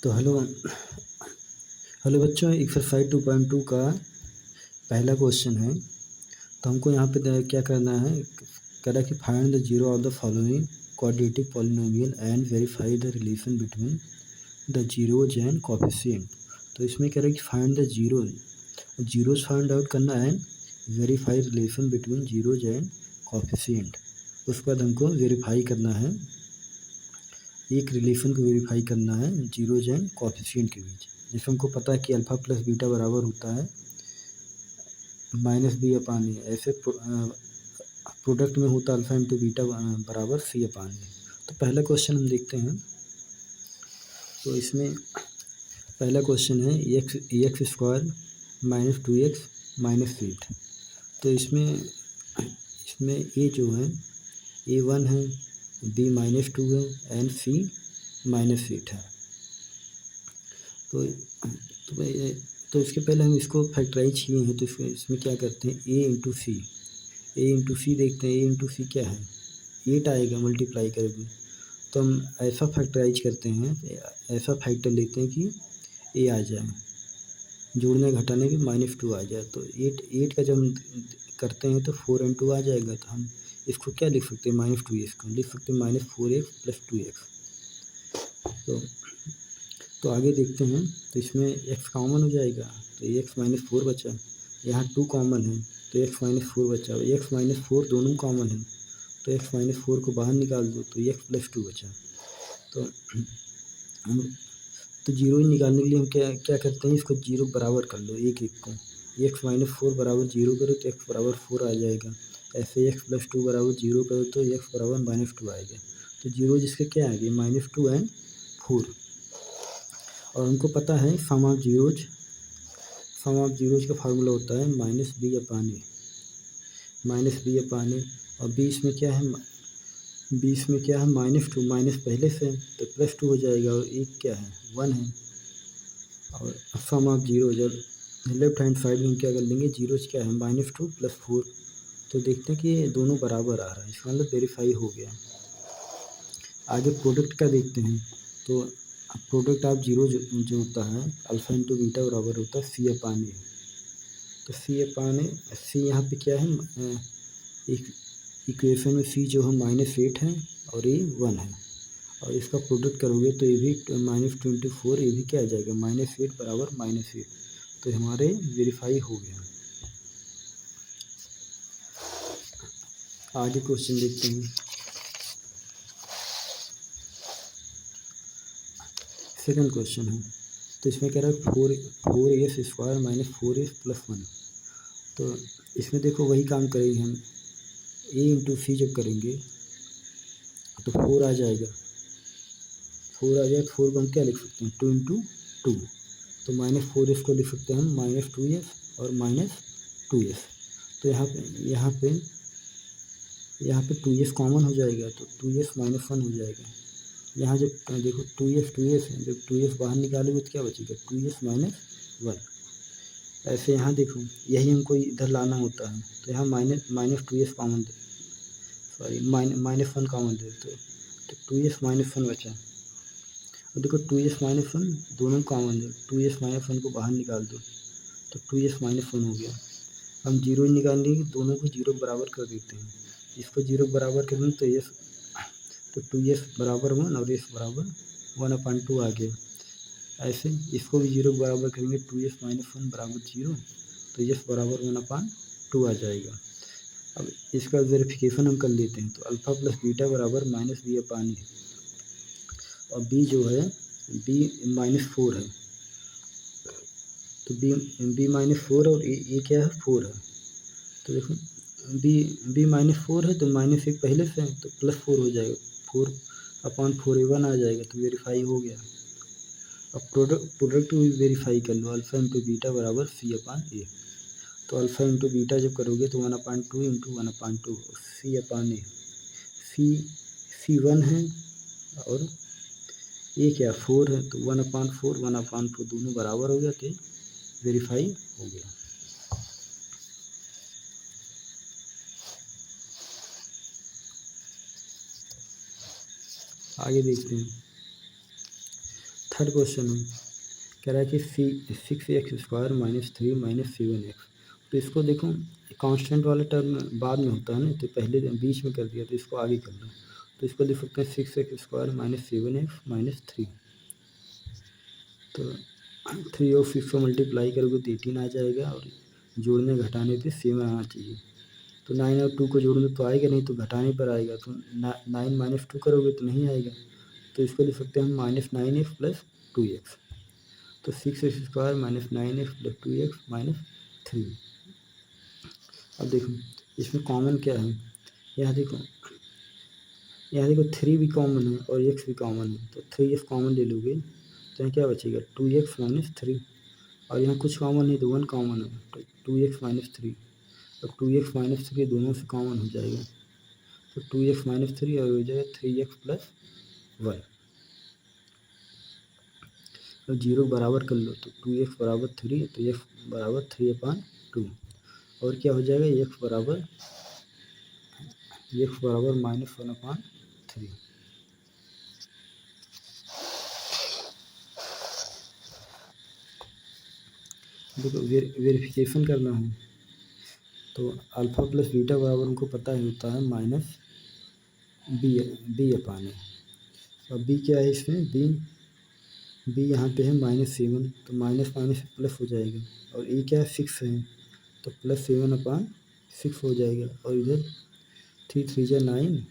तो हेलो बच्चों, एक्सरसाइज 2.2 का पहला क्वेश्चन है। तो हमको यहाँ पे क्या करना है, कह रहा है कि find the zero of the following quadratic polynomial and verify the relation between the zeros and coefficient. तो इसमें कह रहा है कि find the zeros find out करना है, verify relation between zeros and coefficient. उसके बाद हमको वेरीफाई करना है, एक रिलेशन को वेरीफाई करना है जीरोज एंड कोफिशिएंट के बीच। जैसे हमको पता है कि अल्फ़ा प्लस बीटा बराबर होता है -b/a। ऐसे प्रोडक्ट में होता है अल्फ़ा इंटू बीटा बराबर c/a। तो पहला क्वेश्चन हम देखते हैं। तो इसमें पहला क्वेश्चन है एक्स स्क्वायर -2x-8। तो इसमें ए जो है a1 है, b -2 है एंड c -8 है। तो इसके पहले हम इसको फैक्टराइज किए हैं। तो इसमें क्या करते हैं, a इंटू सी देखते हैं। a इंटू सी क्या है, 8 आएगा मल्टीप्लाई करेंगे। तो हम ऐसा फैक्टराइज करते हैं, ऐसा फैक्टर लेते हैं कि a आ जाए, जोड़ने घटाने के -2 आ जाए। तो 8 का जब हम करते हैं तो 4 इंटू आ जाएगा। तो हम इसको क्या लिख सकते हैं, -2x को लिख सकते हैं -4x + 2x। तो आगे देखते हैं। तो इसमें x कॉमन हो जाएगा, तो x -4 बचा। यहाँ 2 कॉमन है तो x -4 बचा। x -4 दोनों कॉमन है तो x -4 को बाहर निकाल दो तो x + 2 बचा। तो हम जीरो ही निकालने के लिए हम क्या करते हैं, इसको जीरो बराबर कर लो एक को। x -4 बराबर जीरो करो तो x बराबर 4 आ जाएगा। ऐसे x + 2 बराबर जीरो करो तो x बराबर -2 आएगा। तो जीरो जिसके क्या आएगी, -2 एंड 4। और हमको पता है सम ऑफ जीरोज का फार्मूला होता है -b/a। और बीस में क्या है, -2 माइनस पहले से तो +2 हो जाएगा। और एक क्या है, 1 है। और सम ऑफ जीरो जब लेफ्ट हैंड साइड में क्या कर लेंगे, जीरोज क्या है, -2 + 4। तो देखते हैं कि ये दोनों बराबर आ रहा है, इसका मतलब वेरीफाई हो गया। आगे प्रोडक्ट का देखते हैं। तो प्रोडक्ट ऑफ जीरो जो होता है अल्फ़ा इंटू बीटा बराबर होता है c/a। तो c यहाँ पे क्या है, एक इक्वेशन में c जो है -8 है और ये 1 है। और इसका प्रोडक्ट करोगे तो ये भी -24, ये भी क्या आ जाएगा, -8 बराबर -8। तो हमारे वेरीफाई हो गया। आगे क्वेश्चन देखते हैं। सेकंड क्वेश्चन है। तो इसमें कह रहा है 4x² -4x + 1। तो इसमें देखो वही काम करेंगे हम, a इंटू सी जब करेंगे तो 4 आ जाएगा। 4 को हम क्या लिख सकते हैं, 2 इंटू 2। तो -4x को लिख सकते हैं हम -2x और -2x। तो यहाँ पे 2x कॉमन हो जाएगा तो 2x -1 हो जाएगा। यहाँ जब देखो 2x है, जब 2x बाहर निकालोगे तो क्या बचेगा, 2x -1। ऐसे यहाँ देखो यही हमको इधर लाना होता है। तो यहाँ -2x कॉमन दे, सॉरी -1 कॉमन दे तो 2x -1 बचा। और देखो 2x -1 दोनों कॉमन है, 2x -1 को बाहर निकाल दो तो 2x -1 हो गया। हम जीरो निकालने के दोनों को जीरो बराबर कर देते हैं। इसको जीरो बराबर करेंगे तो 2x बराबर 1 और x बराबर 1/2 आ गया। ऐसे इसको भी जीरो बराबर करेंगे, 2x -1 बराबर 0 तो x बराबर 1/2 आ जाएगा। अब इसका वेरिफिकेशन हम कर लेते हैं। तो अल्फ़ा प्लस बीटा बराबर -b/a और b जो है b -4 है। तो b -4 और a क्या है, 4 है। तो देखो b -4 है तो -1 पहले से है तो +4 हो जाएगा, 4/4 1 आ जाएगा। तो वेरीफाई हो गया। अब प्रोडक्ट भी वेरीफाई कर लो, अल्फ़ा इंटू बीटा बराबर c/a। तो अल्फ़ा इंटू बीटा जब करोगे तो 1/2 इंटू 1/2 c/a। सी 1 है और ये क्या 4 है तो 1/4 दोनों बराबर हो गया तो वेरीफाई हो गया। आगे देखते हैं। थर्ड क्वेश्चन है, कह रहा है कि 6x² माइनस 3 माइनस 7x। तो इसको देखो कांस्टेंट वाला टर्म बाद में होता है ना, तो पहले बीच में कर दिया तो इसको आगे कर लो। तो इसको लिख सकते हैं 6x² माइनस 7x माइनस 3। तो 3 और 6 को मल्टीप्लाई करोगे तो 18 आ जाएगा, और जोड़ने घटाने पे 7 आना चाहिए। तो 9 और 2 को जोड़ोगे तो आएगा नहीं, तो घटाने पर आएगा। तो 9 माइनस 2 करोगे तो नहीं आएगा, तो इसको लिख सकते हैं हम -9x प्लस 2x। तो 6x² minus 9x plus 2x minus 3। अब देखो इसमें कॉमन क्या है, यहाँ देखो 3 भी कॉमन है और x भी कॉमन है। तो 3x कॉमन ले लोगे तो यहाँ क्या बचेगा 2x माइनस 3, और यहाँ कुछ कॉमन नहीं तो 1 कॉमन है, तो 2x माइनस 3। अब 2x माइनस 3 दोनों से कॉमन हो जाएगा, तो 2x माइनस 3 और हो जाएगा 3x प्लस 1। तो 0 बराबर कर लो, तो 2x बराबर 3, तो x बराबर 3/2। और क्या हो जाएगा x बराबर -1/3। देखो वेरिफिकेशन करना है, तो अल्फ़ा प्लस बीटा बराबर उनको पता ही होता है माइनस b/a। अब b क्या है इसमें, b यहाँ पे है -7, तो माइनस माइनस प्लस हो जाएगा। और ए क्या है 6 है, तो प्लस 7/6 हो जाएगा। और इधर 3 3 जा 9,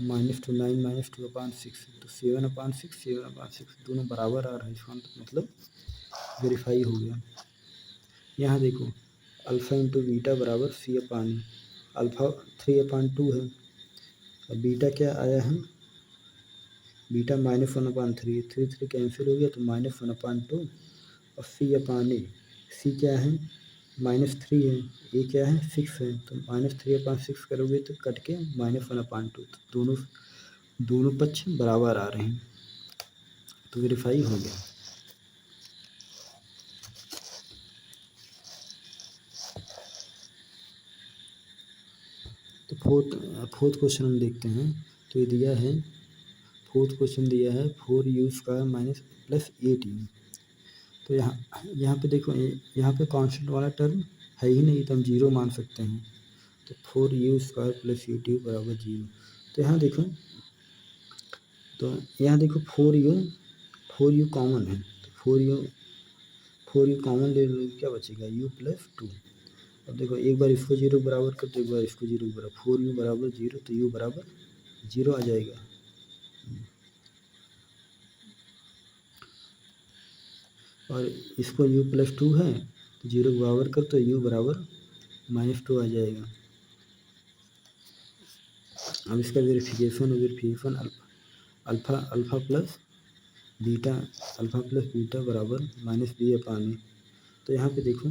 -2 9 -2/6, तो 7/6 दोनों बराबर आ रहा है। इसका मतलब वेरीफाई हो गया। यहाँ देखो अल्फ़ा इंटू बीटा बराबर c/, अल्फ़ा 3/2 है, और बीटा क्या आया है, बीटा -1/3, 3 3 कैंसिल हो गया तो -1/2, और c क्या है -3 है, ये क्या है 6 है, तो -3/6 करोगे तो कट के -1/2, तो दोनों पक्ष बराबर आ रहे हैं, तो वेरीफाई हो गया। तो फोर्थ क्वेश्चन हम देखते हैं। तो ये दिया है, फोर्थ क्वेश्चन दिया है 4u² माइनस प्लस 8u। तो यहाँ पे देखो यहाँ पे कांस्टेंट वाला टर्म है ही नहीं, तो हम 0 मान सकते हैं। तो 4u² प्लस 8u बराबर 0। तो यहाँ देखो 4u कॉमन है, तो 4u कॉमन ले लो, क्या बचेगा u प्लस 2। अब देखो एक बार इसको 0 बराबर कर दो, एक बार इसको 0 बराबर, 4u बराबर 0, तो u बराबर 0 आ जाएगा। और इसको u प्लस 2 है, तो 0 बराबर कर तो u बराबर -2 आ जाएगा। अब इसका वेरिफिकेशन अल्फ़ा प्लस बीटा बराबर -b/a। तो यहाँ पे देखो,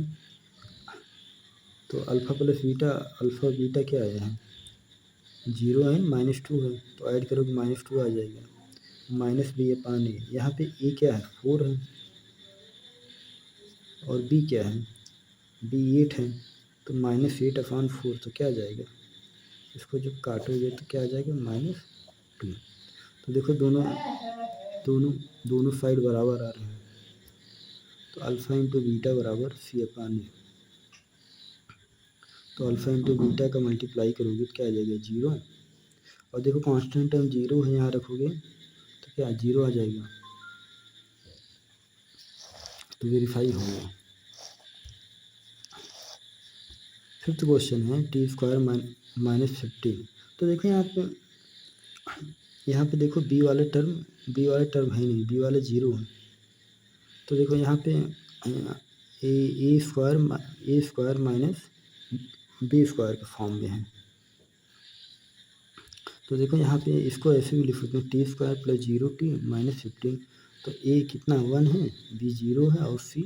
तो अल्फ़ा बीटा क्या आया है 0 है, -2 है, तो ऐड करोगे -2 आ जाएगा, -b/a। यहाँ पे a क्या है 4 है, और b क्या है b 8 है, तो -8/4, तो क्या आ जाएगा, इसको जब काटोगे तो क्या आ जाएगा -2। तो देखो दोनों साइड बराबर आ रहे हैं, तो अल्फ़ा इंटू बीटा बराबर c/a। तो अल्फ़ा इंटू बीटा का मल्टीप्लाई करोगे तो क्या आ जाएगा 0। और देखो कांस्टेंट टर्म 0 है, यहाँ रखोगे तो क्या 0 आ जाएगा, तो वेरीफाई हो गया। फिफ्थ क्वेश्चन है t² माइनस 15। तो देखो यहाँ पे देखो b वाला टर्म है नहीं, b वाला 0 है। तो देखो यहाँ पे a square minus b square के फॉर्म में है। तो देखो यहाँ पे इसको ऐसे भी लिख सकते हैं t² प्लस 0t माइनस 15। तो a कितना 1 है, b 0 है, और c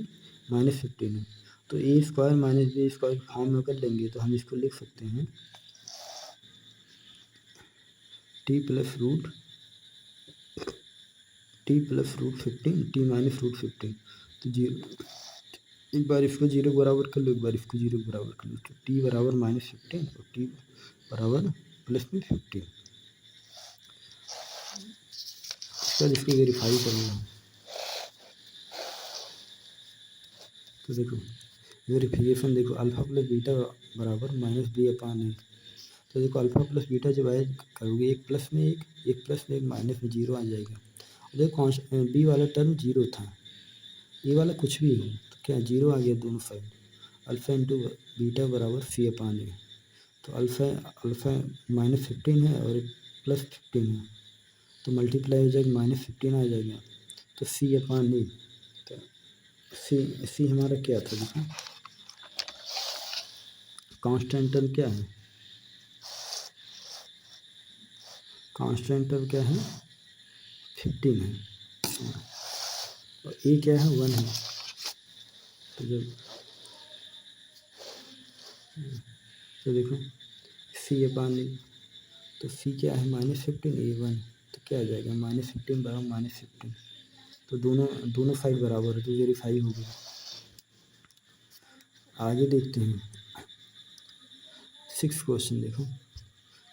-15 है। तो a² माइनस b स्क्वायर के फॉर्म में कर लेंगे तो हम इसको लिख सकते हैं t plus root 15 t minus root 15। तो 0, एक बार इसको 0 बराबर कर लो, एक बार इसको 0 बराबर कर लो, तो t बराबर -15 और t बराबर प्लस में 15। इसका इसको वेरीफाई करना है। तो देखो वेरिफिकेशन देखो अल्फ़ा प्लस बीटा बराबर माइनस बी अपान ए। तो देखो अल्फ़ा प्लस बीटा जब ऐड करोगे एक प्लस में एक प्लस में एक माइनस में जीरो आ जाएगा। और देखो बी वाला टर्म जीरो था, ये वाला कुछ भी हो तो क्या जीरो आ गया दोनों साइड। अल्फ़ा इंटू बीटा बराबर सी अपान ए। तो अल्फ़ा -15 है और +15 है, तो मल्टीप्लाई हो जाएगा -15 आ जाएगा। तो सी अपान ए, तो सी हमारा क्या था देखो, कांस्टेंट टर्म क्या है, कांस्टेंट टर्म क्या है 15 है और ए क्या है 1 है। तो जब तो देखो सी अपान ए, तो सी क्या है -15 ए 1, तो क्या आ जाएगा -15 बराबर -15। तो दोनों साइड बराबर है तो वेरीफाई हो गया। आगे देखते हैं 6 क्वेश्चन देखो।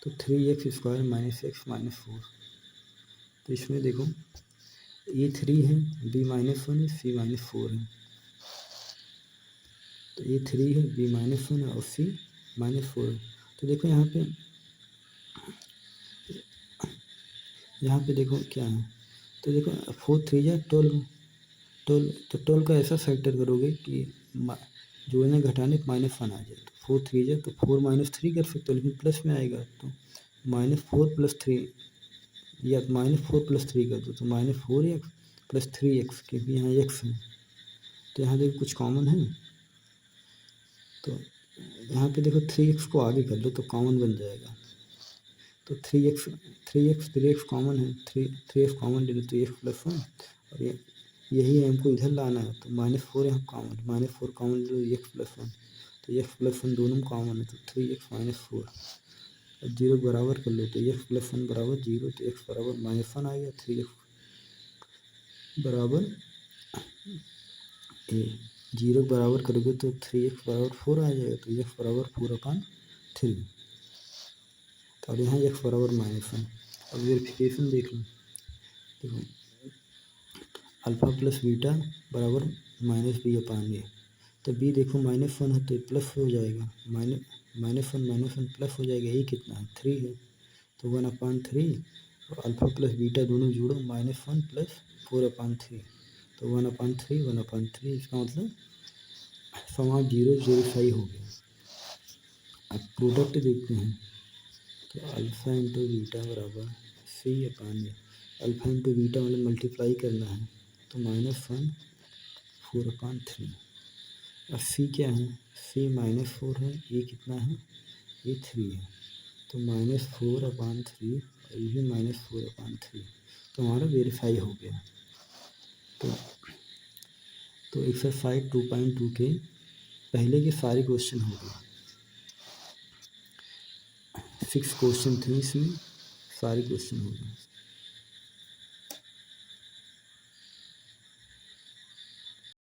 तो 3x² - x -4, तो इसमें देखो ए 3 है, बी -1 है, सी -4 है। तो ए 3 है, बी -1 है और सी -4 है। तो देखो यहाँ पे देखो क्या है, तो देखो 4 3 जा 12, तो 12 का ऐसा फैक्टर करोगे कि जोड़ने घटाने -1 आ जाए। तो 4 3 जा तो 4 -3 कर सकते हो, लेकिन प्लस में आएगा तो -4 + 3 या -4 + 3 कर दो तो -4x + 3x, क्योंकि यहाँ x है। तो यहाँ देखो कुछ कॉमन है, तो यहाँ पे देखो 3x को आगे कर लो तो कॉमन बन जाएगा। तो 3x कॉमन है, 3x कॉमन ले लो तो x + 1, और यही हमको इधर लाना है। तो -4 यहाँ कॉमन, -4 कॉमन ले लो x + 1, तो x + 1 दोनों में कॉमन है तो 3x - 4, और 0 बराबर कर लो तो x + 1 बराबर 0, तो x बराबर -1 आ गया। 3x बराबर ए, 0 बराबर करोगे तो 3x बराबर 4 आ जाएगा। तो x बराबर 4/3, तो अब यहाँ x बराबर -1। अब वेरिफिकेशन देख लो, देखो अल्फ़ा प्लस बीटा बराबर -b अपान ए। तो b देखो -1 है तो प्लस हो जाएगा, -1 प्लस हो जाएगा। ये कितना है 3 है, तो 1/3, और अल्फ़ा प्लस बीटा दोनों जोड़ो -1 + 4/3, तो 1/3, इसका मतलब सम ऑफ जीरो वेरीफाई हो गया। अब प्रोडक्ट देखते हैं, तो अल्फ़ा इंटू बीटा बराबर सी अपान ए। अल्फ़ा इंटू बीटा मतलब मल्टीप्लाई करना है, तो -1 4/3, और सी क्या है, सी -4 है, ये कितना है, ये 3 है, तो -4/3 और ये भी -4/3, तो हमारा वेरीफाई हो गया। तो एक्सरसाइज 2.2 के पहले के सारे क्वेश्चन हो गए। 6 क्वेश्चन थे इसमें, सारे क्वेश्चन हो गए।